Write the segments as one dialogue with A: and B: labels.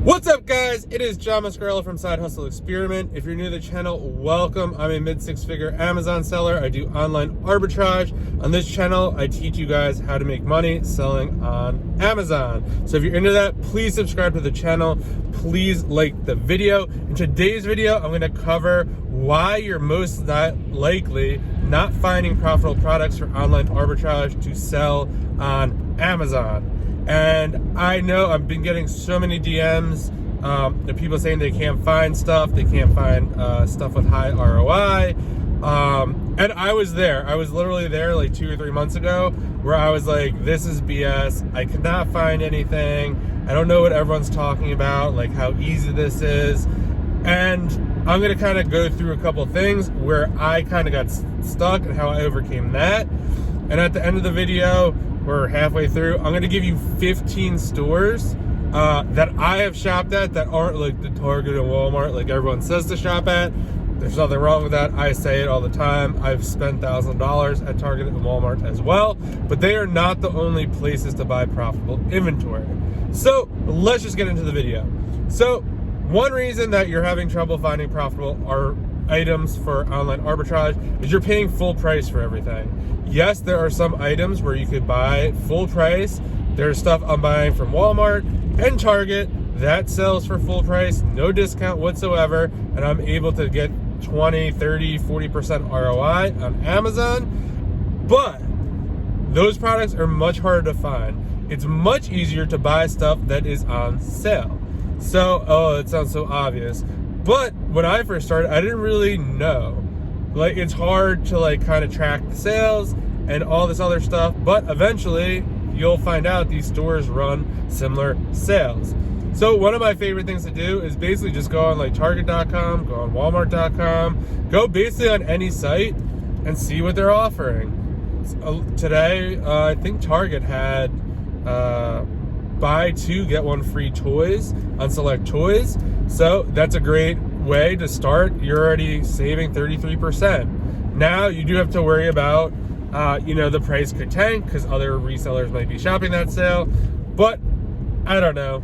A: What's up, guys? It is John Mascarella from Side Hustle Experiment. If you're new to the channel, welcome. I'm a mid-six-figure Amazon seller. I do online arbitrage. On this channel, I teach you guys how to make money selling on Amazon. So if you're into that, please subscribe to the channel. Please like the video. In today's video, I'm going to cover why you're most likely not finding profitable products for online arbitrage to sell on Amazon. And I know I've been getting so many DMs, the people saying they can't find stuff, they can't find stuff with high ROI. And I was there. I was literally there like 2 or 3 months ago where I was like, this is BS. I could not find anything. I don't know what everyone's talking about, like how easy this is. And I'm going to kind of go through a couple things where I kind of got stuck and how I overcame that. And at the end of the video, we're halfway through, I'm going to give you 15 stores that I have shopped at that aren't like the Target and Walmart like everyone says to shop at. There's nothing wrong with that. I say it all the time. I've spent thousands of dollars at Target and Walmart as well, but they are not the only places to buy profitable inventory. So let's just get into the video. So one reason that you're having trouble finding profitable items for online arbitrage is you're paying full price for everything. Yes, there are some items where you could buy full price. There's stuff I'm buying from Walmart and Target that sells for full price, no discount whatsoever, and I'm able to get 20, 30, 40% ROI on Amazon. But those products are much harder to find. It's much easier to buy stuff that is on sale. So, oh, it sounds so obvious. But when I first started, I didn't really know. Like, it's hard to like kind of track the sales and all this other stuff, but eventually you'll find out these stores run similar sales. So one of my favorite things to do is basically just go on like Target.com, go on Walmart.com, go basically on any site and see what they're offering. Today, I think Target had buy 2, get 1 free toys on select toys. So that's a great way to start. You're already saving 33%. Now you do have to worry about, the price could tank because other resellers might be shopping that sale. But I don't know.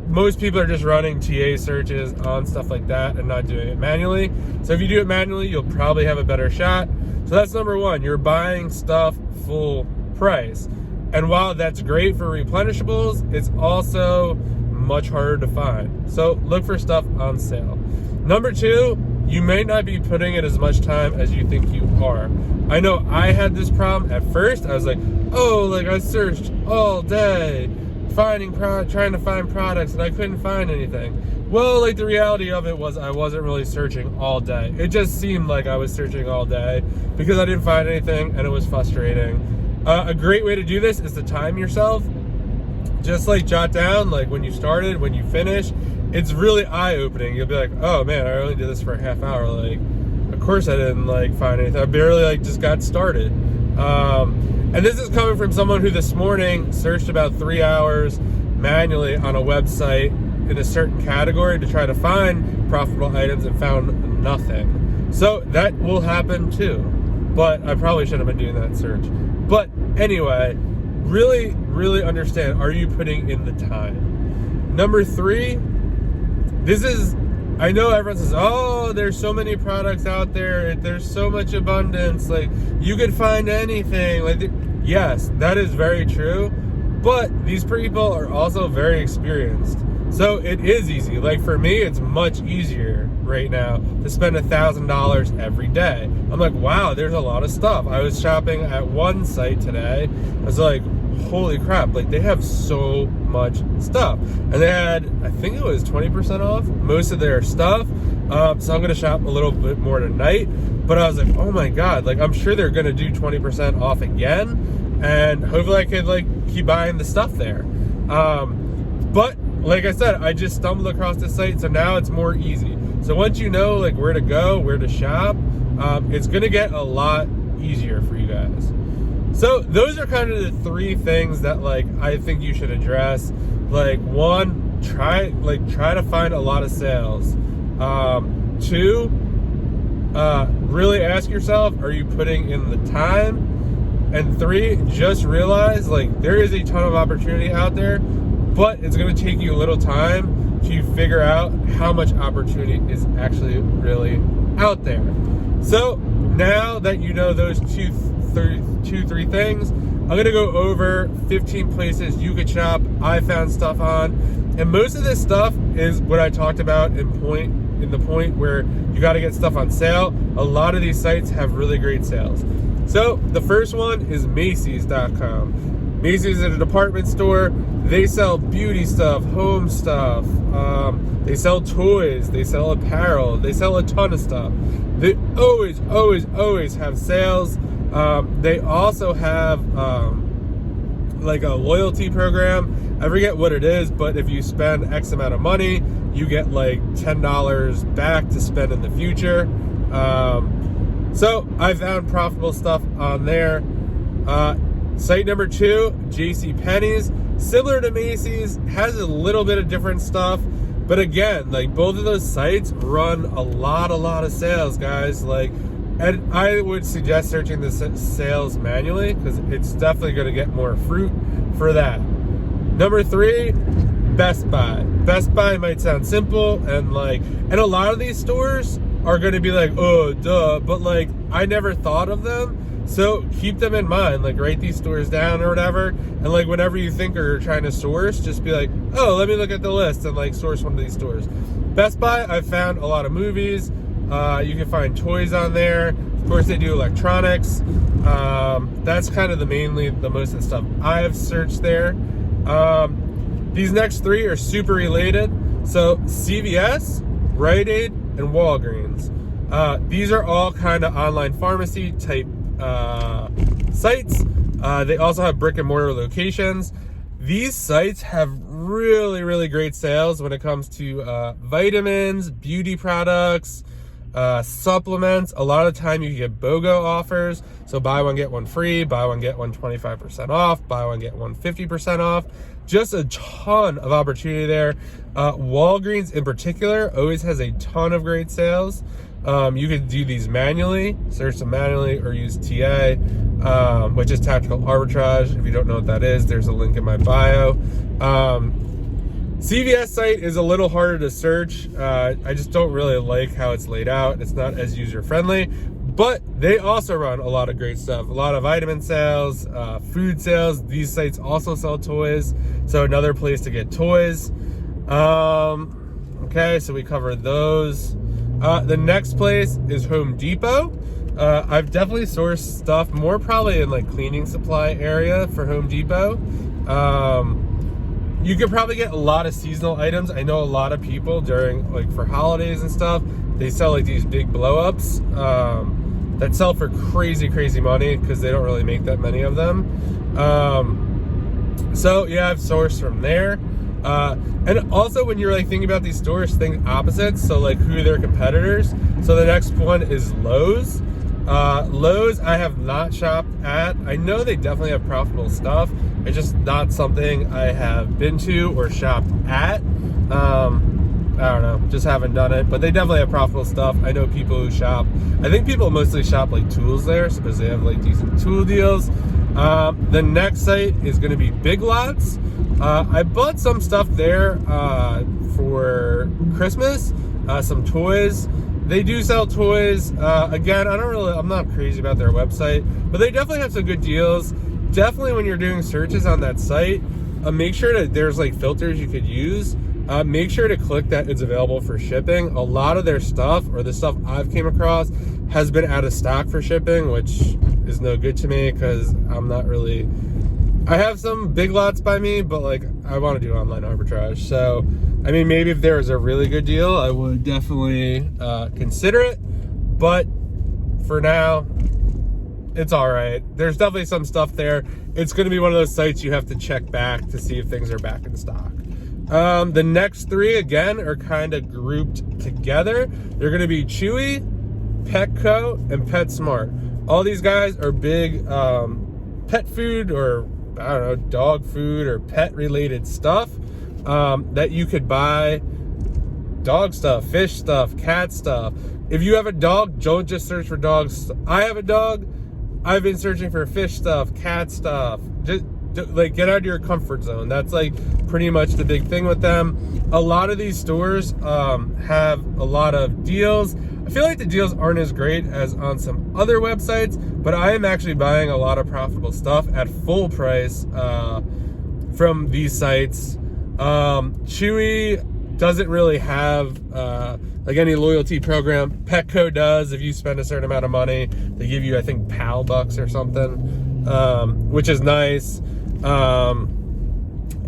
A: Most people are just running TA searches on stuff like that and not doing it manually. So if you do it manually, you'll probably have a better shot. So that's number one. You're buying stuff full price. And while that's great for replenishables, it's also much harder to find. So look for stuff on sale. Number two, you may not be putting in as much time as you think you are. I know I had this problem at first. I was like, I searched all day trying to find products and I couldn't find anything. Well, like the reality of it was I wasn't really searching all day. It just seemed like I was searching all day because I didn't find anything and it was frustrating. A great way to do this is to time yourself. Just like jot down like when you started, when you finish. It's really eye-opening. You'll be like, oh man, I only did this for a half hour. Like, of course I didn't like find anything. I barely just got started. And this is coming from someone who this morning searched about 3 hours manually on a website in a certain category to try to find profitable items and found nothing. So that will happen too. But I probably shouldn't have been doing that search. But anyway, really, really understand, are you putting in the time? Number three, I know everyone says, oh, there's so many products out there, there's so much abundance, like you could find anything. Yes, that is very true, but these people are also very experienced. So it is easy. Like for me, it's much easier right now to spend $1,000 every day. I'm like, wow, there's a lot of stuff. I was shopping at one site today. I was like, holy crap, like they have so much stuff. And they had, I think it was 20% off most of their stuff. So I'm gonna shop a little bit more tonight. But I was like, oh my God, like I'm sure they're gonna do 20% off again. And hopefully I could like keep buying the stuff there. But like I said, I just stumbled across this site, so now it's more easy. So once you know like where to go, where to shop, it's gonna get a lot easier for you guys. So those are kind of the 3 things that like I think you should address. Like 1, try to find a lot of sales. 2, really ask yourself, are you putting in the time? And 3, just realize like there is a ton of opportunity out there. but it's going to take you a little time to figure out how much opportunity is actually really out there. So now that you know those three things, I'm going to go over 15 places you could shop. I found stuff on, and most of this stuff is what I talked about in the point where you got to get stuff on sale. A lot of these sites have really great sales. So the first one is Macy's.com. Macy's is a department store. They sell beauty stuff, home stuff. They sell toys. They sell apparel. They sell a ton of stuff. They always have sales. They also have like a loyalty program. I forget what it is, but if you spend X amount of money, you get like $10 back to spend in the future. So I found profitable stuff on there. Site number 2, JCPenney's. Similar to Macy's, has a little bit of different stuff. But again, like both of those sites run a lot of sales, guys. Like, and I would suggest searching the sales manually because it's definitely going to get more fruit for that. Number 3, Best Buy. Best Buy might sound simple and a lot of these stores are going to be like, oh, duh, but like I never thought of them. So keep them in mind, like write these stores down or whatever. And like whenever you think or you're trying to source, just be like, oh, let me look at the list and like source one of these stores. Best Buy, I've found a lot of movies. You can find toys on there. Of course, they do electronics. That's kind of the most of the stuff I've searched there. These next 3 are super related. So CVS, Rite Aid, and Walgreens. These are all kind of online pharmacy type sites. They also have brick and mortar locations. These sites have really great sales when it comes to vitamins, beauty products, supplements. A lot of the time you can get BOGO offers. So buy one, get one free, buy one, get one 25% off, buy one, get one 50% off. Just a ton of opportunity there. Walgreens in particular always has a ton of great sales. You could do these manually, search them manually, or use TA, which is Tactical Arbitrage. If you don't know what that is, there's a link in my bio. CVS site is a little harder to search. I just don't really like how it's laid out. It's not as user-friendly, but they also run a lot of great stuff. A lot of vitamin sales, food sales. These sites also sell toys, so another place to get toys. Okay, so we covered those. The next place is Home Depot. I've definitely sourced stuff more probably in like cleaning supply area for Home Depot. You could probably get a lot of seasonal items. I know a lot of people during like for holidays and stuff, they sell like these big blow-ups that sell for crazy money because they don't really make that many of them. So yeah, I've sourced from there. And also when you're like thinking about these stores, think opposites. So like who are their competitors? So the next one is Lowe's. Lowe's I have not shopped at. I know they definitely have profitable stuff. It's just not something I have been to or shopped at. I don't know, just haven't done it, but they definitely have profitable stuff. I know people who shop. I think people mostly shop like tools there because they have like decent tool deals. The next site is going to be Big Lots. I bought some stuff there for Christmas, some toys. They do sell toys. Again, I'm not crazy about their website, but they definitely have some good deals. Definitely when you're doing searches on that site, make sure that there's like filters you could use. Make sure to click that it's available for shipping. A lot of their stuff, or the stuff I've came across, has been out of stock for shipping, which is no good to me because I'm not really... I have some Big Lots by me, but like I want to do online arbitrage. So, I mean, maybe if there was a really good deal, I would definitely consider it. But for now, it's all right. There's definitely some stuff there. It's going to be one of those sites you have to check back to see if things are back in stock. The next 3, again, are kind of grouped together. They're going to be Chewy, Petco, and Petsmart. All these guys are big pet food, or I don't know, dog food or pet related stuff that you could buy. Dog stuff, fish stuff, cat stuff. If you have a dog, don't just search for dogs. I have a dog. I've been searching for fish stuff, cat stuff. Just like get out of your comfort zone. That's like pretty much the big thing with them. A lot of these stores have a lot of deals. I feel like the deals aren't as great as on some other websites, but I am actually buying a lot of profitable stuff at full price from these sites. Chewy doesn't really have like any loyalty program. Petco does. If you spend a certain amount of money, they give you, I think, PAL bucks or something, which is nice.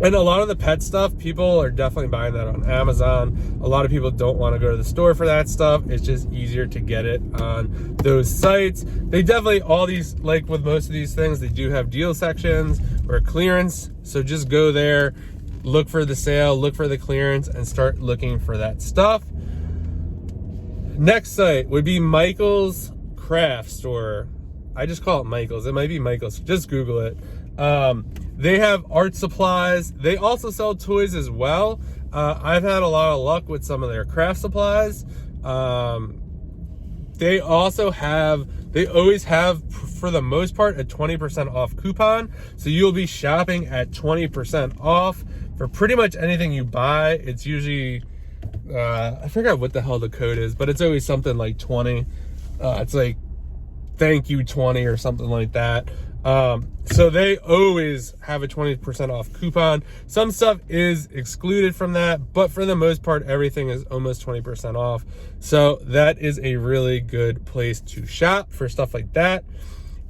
A: And a lot of the pet stuff, people are definitely buying that on Amazon. A lot of people don't want to go to the store for that stuff. It's just easier to get it on those sites. They definitely, all these, like with most of these things, they do have deal sections or clearance. So just go there, look for the sale, look for the clearance, and start looking for that stuff. Next site would be Michael's Craft Store. I just call it Michael's. It might be Michael's. Just Google it. They have art supplies. They also sell toys as well. I've had a lot of luck with some of their craft supplies. They always have, for the most part, a 20% off coupon. So you'll be shopping at 20% off for pretty much anything you buy. It's usually, I forgot what the hell the code is, but it's always something like 20. It's like, thank you 20 or something like that. So they always have a 20% off coupon. Some stuff is excluded from that, but for the most part, everything is almost 20% off. So that is a really good place to shop for stuff like that.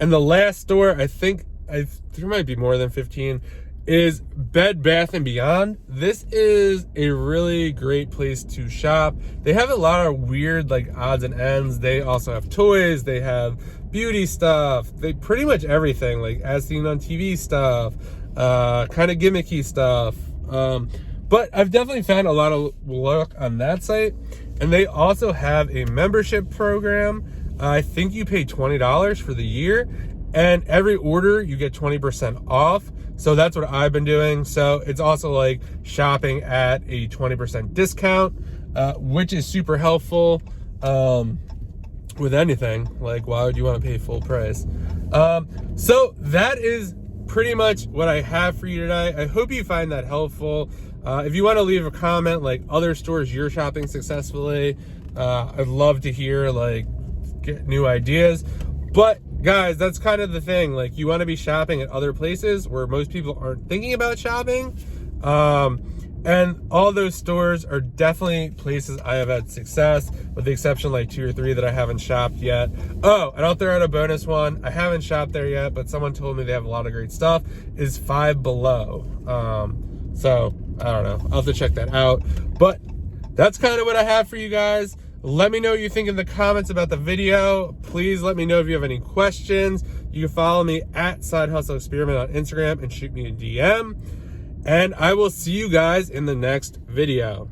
A: And the last store, I think there might be more than 15, is Bed Bath & Beyond. This is a really great place to shop. They have a lot of weird like odds and ends. They also have toys. They have beauty stuff. They pretty much everything, like as seen on TV stuff, kind of gimmicky stuff. But I've definitely found a lot of luck on that site. And they also have a membership program. I think you pay $20 for the year, and every order you get 20% off. So that's what I've been doing. So it's also like shopping at a 20% discount, which is super helpful with anything. Like, why would you want to pay full price? So that is pretty much what I have for you today. I hope you find that helpful. If you want to leave a comment, like other stores you're shopping successfully, I'd love to hear, like, get new ideas. But guys, that's kind of the thing. Like, you want to be shopping at other places where most people aren't thinking about shopping. And all those stores are definitely places I have had success, with the exception like 2 or 3 that I haven't shopped yet. Oh, and I'll throw out a bonus one. I haven't shopped there yet, but someone told me they have a lot of great stuff, is Five Below. So I don't know, I'll have to check that out. But that's kind of what I have for you guys. Let me know what you think in the comments about the video. Please let me know if you have any questions. You can follow me at Side Hustle Experiment on Instagram and shoot me a DM. And I will see you guys in the next video.